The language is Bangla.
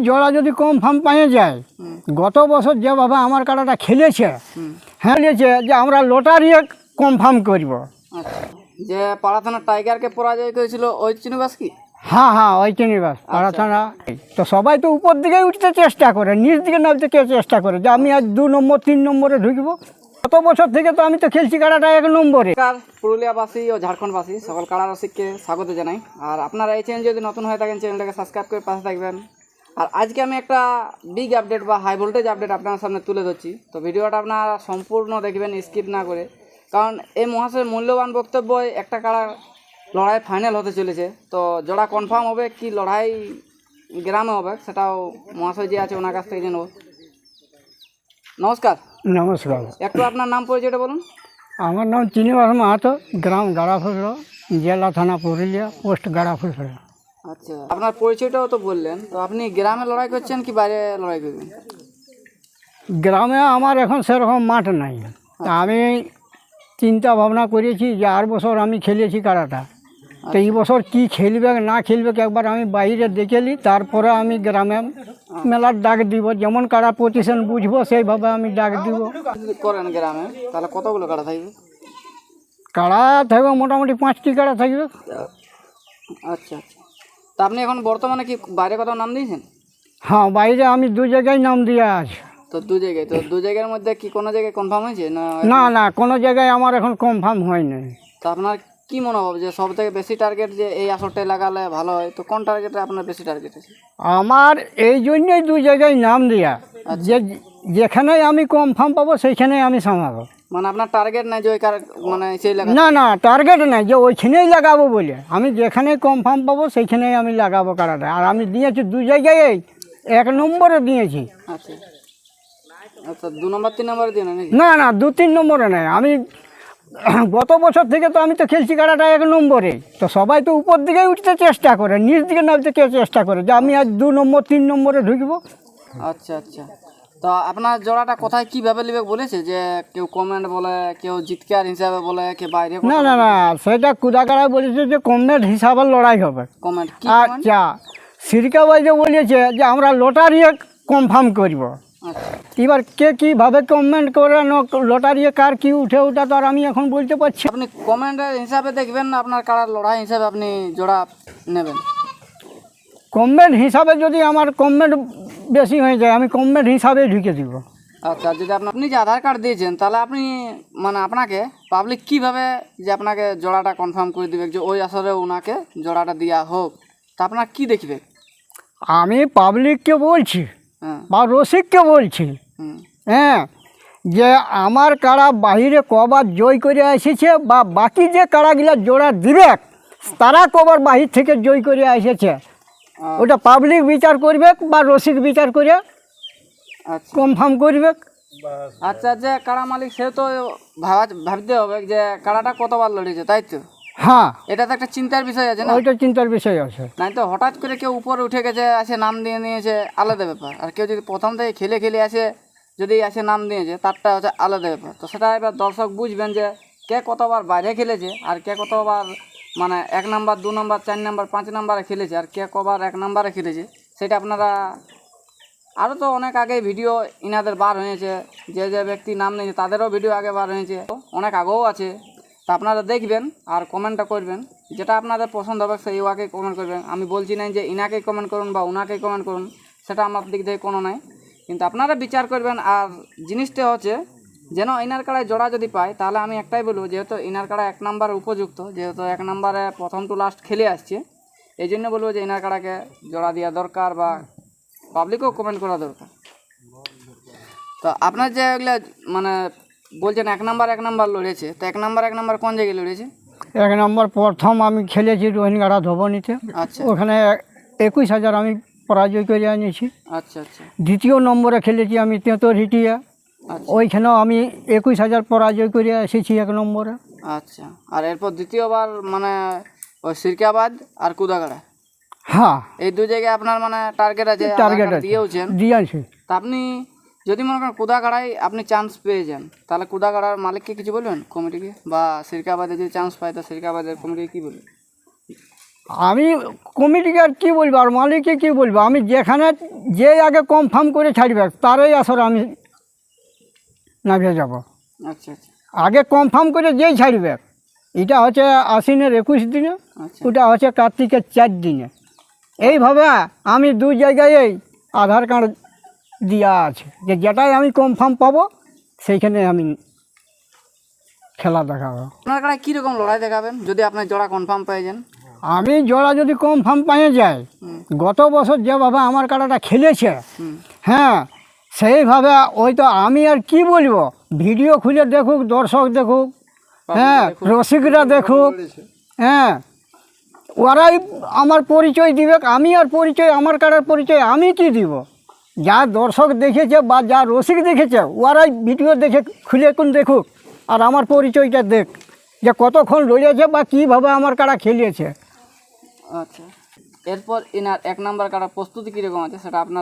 জোড়া যদি কনফার্ম পাওয়া যায়, গত বছর যেভাবে আমার কাড়াটা খেলেছে, হ্যাঁ খেলেছে যে আমরা লটারি কনফার্ম করব। আচ্ছা, যে পাড়া থানার টাইগারকে পরাজয় করেছিল ওই চিনিবাস কি? হ্যাঁ হ্যাঁ, ওই চিনিবাস পাড়া থানা। তো সবাই তো উপর দিকে উঠতে চেষ্টা করে, নিচ দিকে নামতে কে চেষ্টা করে যে আমি আজ 2 নম্বর 3 নম্বরে ঢুকবো। গত বছর থেকে তো আমি তো খেলছি কাড়াটা 1 নম্বরে। পুরুলিয়াবাসী ও ঝাড়খণ্ডবাসী সকল কাড়া রসিককে স্বাগত জানাই। আর আপনারা এই চ্যানেল যদি নতুন হয়ে থাকেন চ্যানেলটাকে সাবস্ক্রাইব করে পাশে থাকবেন। আর আজকে আমি একটা বিগ আপডেট বা হাই ভোল্টেজ আপডেট আপনার সামনে তুলে ধরছি। তো ভিডিওটা আপনারা সম্পূর্ণ দেখবেন, স্কিপ না করে, কারণ এই মহাশয়ের মূল্যবান বক্তব্য একটা কাড়া লড়াই ফাইনাল হতে চলেছে। তো জোড়া কনফার্ম হবে কি লড়াই গ্রামে হবে সেটাও মহাশয় যে আছে ওনার কাছ থেকে জেনে নেব। নমস্কার। নমস্কার। একটু আপনার নাম পরিচয়টা বলুন। আমার নাম চিনিবাস মাহাতো, গ্রাম গাড়াফুসরা, জেলা থানা পুরুলিয়া, পোস্ট গাড়াফুসরা। আচ্ছা, আপনার পরিচয়টাও তো বললেন, তো আপনি গ্রামে লড়াই করছেন কি বাইরে লড়াই করবেন? গ্রামে আমার এখন সেরকম মাঠ নাই। তা আমি চিন্তা ভাবনা করেছি যে 8 বছর আমি খেলেছি কাড়াটা, তো এই বছর কি খেলবে না খেলবে একবার আমি বাইরে দেখে নিই, তারপরে আমি গ্রামে মেলার ডাক দিব। যেমন কাড়া পজিশন বুঝবো সেইভাবে আমি ডাক দিব। যদি করেন গ্রামে তাহলে কতগুলো কাড়া থাকবে? কাড়া থাকবে মোটামুটি 5টি কাড়া থাকবে। আচ্ছা আচ্ছা, তা আপনি এখন বর্তমানে কি বাইরে কোথাও নাম দিয়েছেন? হ্যাঁ, বাইরে আমি 2 জায়গায় নাম দিয়ে আছি। তো 2 জায়গায়, তো 2 জায়গার মধ্যে কি কোনো জায়গায় কনফার্ম হয়েছে না? না না, কোনো জায়গায় আমার এখন কনফার্ম হয়নি। তো আপনার কি মনে হবে যে সব থেকে বেশি টার্গেট যে এই আসরটায় লাগালে ভালো হয়, তো কোন টার্গেটে আপনার বেশি টার্গেট আছে? আমার এই জন্যই 2 জায়গায় নাম দেওয়া, যে যেখানেই আমি কনফার্ম পাবো সেইখানেই আমি সামাবো। মানে আপনার টার্গেট নাই যে ওই মানে সেই লাগা? না না, টার্গেট নাই যে ওইখানেই লাগাবো বলে, আমি যেখানে কনফার্ম পাবো সেইখানেই আমি লাগাবো কাড়াটা। আর আমি দিয়েছি 2 জায়গায়, 1 নম্বরে দিয়েছি। আচ্ছা আচ্ছা, 2 নম্বর 3 নম্বরে দিয়ে নাকি? না না, 2-3 নম্বরে নাই। আমি গত বছর থেকে তো আমি তো খেলছি কাড়াটা 1 নম্বরে। তো সবাই তো উপর দিকে উঠতে চেষ্টা করে, নিচ দিকে নামতে কে চেষ্টা করে যে আমি আজ 2 নম্বর 3 নম্বরে ঢুকবো। আচ্ছা আচ্ছা, তো আপনার জোড়াটা কোথায় কীভাবে নেবে বলেছে? যে কেউ কমেন্ট বলে, কেউ জিতকার হিসাবে বলে, কেউ বাইরে? না না না, সেটা কুদাকাড়ায় বলেছে যে কমেন্ট হিসাবে লড়াই হবে। কমেন্ট কি? আচ্ছা, সিরকাবাই যে বলেছে যে আমরা লটারি কনফার্ম করব। আচ্ছা, এবার কে কীভাবে কমেন্ট করে লটারি কার কি উঠে ওটা তো আর আমি এখন বলতে পারছি। আপনি কমেন্টের হিসাবে দেখবেন না আপনার কারার লড়াই হিসাবে আপনি জোড়া নেবেন? কমেন্ট হিসাবে যদি আমার কমেন্ট বেশি হয়ে যায়, আমি কমেন্ট হিসাবে ঢুকে দিব। আচ্ছা, যদি আপনি যে আধার কার্ড দিয়েছেন তাহলে আপনি মানে আপনাকে পাবলিক কিভাবে যে আপনাকে জোড়াটা কনফার্ম করে দিবে যে ওই আসরে ওনাকে জোড়াটা দেওয়া হোক, তা আপনার কি দেখবে? আমি পাবলিককে বলছি হ্যাঁ বা রসিককে বলছি, হ্যাঁ, যে আমার কাড়া বাহিরে কবার জয় করে এসেছে বা বাকি যে কাড়াগুলা জোড়া দিবে তারা কবার বাহির থেকে জয় করে এসেছে, ওটা পাবলিক বিচার করবে বা রসিক বিচার করে আচ্ছা কনফার্ম করবে। আচ্ছা, যে কাড়া মালিক সে তো ভাবতে হবে যে কাড়াটা কতবার লড়েছে, তাই তো? হ্যাঁ, এটা তো একটা চিন্তার বিষয় আছে না? ওইটা চিন্তার বিষয় আছে। নাই তো হঠাৎ করে কেউ উপরে উঠে গেছে, আসে নাম দিয়ে নিয়েছে, আলাদা ব্যাপার। আর কেউ যদি প্রথম থেকে খেলে খেলে আসে, যদি আসে নাম দিয়েছে, তারটা হচ্ছে আলাদা ব্যাপার। তো সেটা এবার দর্শক বুঝবেন যে কে কতবার বাইরে খেলেছে আর কে কতবার মানে 1 নাম্বার 2 নাম্বার 4 নাম্বার 5 নাম্বারে খেলেছে আর কে কবার 1 নাম্বারে খেলেছে, সেটা আপনারা আরও তো অনেক আগে ভিডিও ইনাদের বার হয়েছে, যে যে ব্যক্তি নাম নিয়েছে তাদেরও ভিডিও আগে বার হয়েছে, অনেক আগেও আছে। তা আপনারা দেখবেন আর কমেন্টটা করবেন, যেটা আপনাদের পছন্দ হবে সেই ওয়াকে কমেন্ট করবেন। আমি বলছি না যে ইনাকেই কমেন্ট করুন বা ওনাকেই কমেন্ট করুন, সেটা আমার দিক থেকে কোনো নাই, কিন্তু আপনারা বিচার করবেন। আর জিনিসটা হচ্ছে যেন ইনার কাড়ায় জোড়া যদি পায়, তাহলে আমি একটাই বলবো, যেহেতু ইনার কাড়া 1 নাম্বারে উপযুক্ত, যেহেতু 1 নাম্বারে প্রথম টু লাস্ট খেলে আসছে, এই জন্য বলবো যে ইনার কাড়াকে জোড়া দেওয়া দরকার বা পাবলিকও কমেন্ট করা দরকার। তো আপনার যে এগুলো মানে বলছেন 1 নাম্বার লড়েছে, তো 1 নাম্বার কোন জায়গায় লড়েছে? 1 নম্বর প্রথম আমি খেলেছি রোহিণগাড়া ধবনীতে। আচ্ছা, ওখানে 21,000 আমি পরাজয় করে আনিয়েছি। আচ্ছা আচ্ছা 2য় নম্বরে খেলেছি আমি তেঁতরহিটিয়া, আচ্ছা ওইখানেও আমি 21,000 পরাজয় করে এসেছি 1 নম্বরে। আচ্ছা, আর এরপর দ্বিতীয়বার মানে ওই সিরকাবাদ আর কুদাগাড়া, হ্যাঁ, এই 2 জায়গায় আপনার মানে টার্গেট আছে, টার্গেট দিয়েওছেন। দিয়েছি। তা আপনি যদি মনে করেন কুদাগাড়ায় আপনি চান্স পেয়ে যান, তাহলে কুদাগাড়ার মালিককে কিছু বলবেন, কমিটিকে? বা সিরকাবাদে যদি চান্স পায় তো সিরকাবাদের কমিটিকে কী বলবেন? আমি কমিটিকে আর কী বলবো আর মালিককে কী বলবো, আমি যেখানে যে আগে কনফার্ম করে ছাড়বে তারই আসর আমি নামিয়ে যাব। আচ্ছা আচ্ছা আগে কনফার্ম করে যেই ছাড়বে, এটা হচ্ছে আশ্বিনের 21 দিনে, আচ্ছা ওটা হচ্ছে কার্তিকের 4 দিনে। এইভাবে আমি দু জায়গায় আধার কার্ড দেওয়া আছে যে যেটাই আমি কনফার্ম পাবো সেইখানে আমি খেলা দেখাবো। আপনার কাছে কীরকম লড়াই দেখাবেন যদি আপনার জোড়া কনফার্ম পেয়ে যান? আমি জোড়া যদি কনফার্ম পেয়ে যাই, গত বছর যেভাবে আমার কাড়াটা খেলেছে, হুম হ্যাঁ সেইভাবে ওই তো আমি আর কি বলবো, ভিডিও খুলে দেখুক, দর্শক দেখুক, হ্যাঁ রসিকরা দেখুক, হ্যাঁ ওরাই আমার পরিচয় দিবে। আমি আর পরিচয়, আমার কাড়ার পরিচয় আমি কি দিব? যা দর্শক দেখেছে বা যা রসিক দেখেছে ওরাই ভিডিও দেখে খুলে কোন দেখুক, আর আমার পরিচয়টা দেখ যে কতক্ষণ লড়িয়েছে বা কীভাবে আমার কাড়া খেলিয়েছে। আচ্ছা, এরপর এনার 1 নাম্বার কাটা প্রস্তুতি কীরকম আছে সেটা আপনার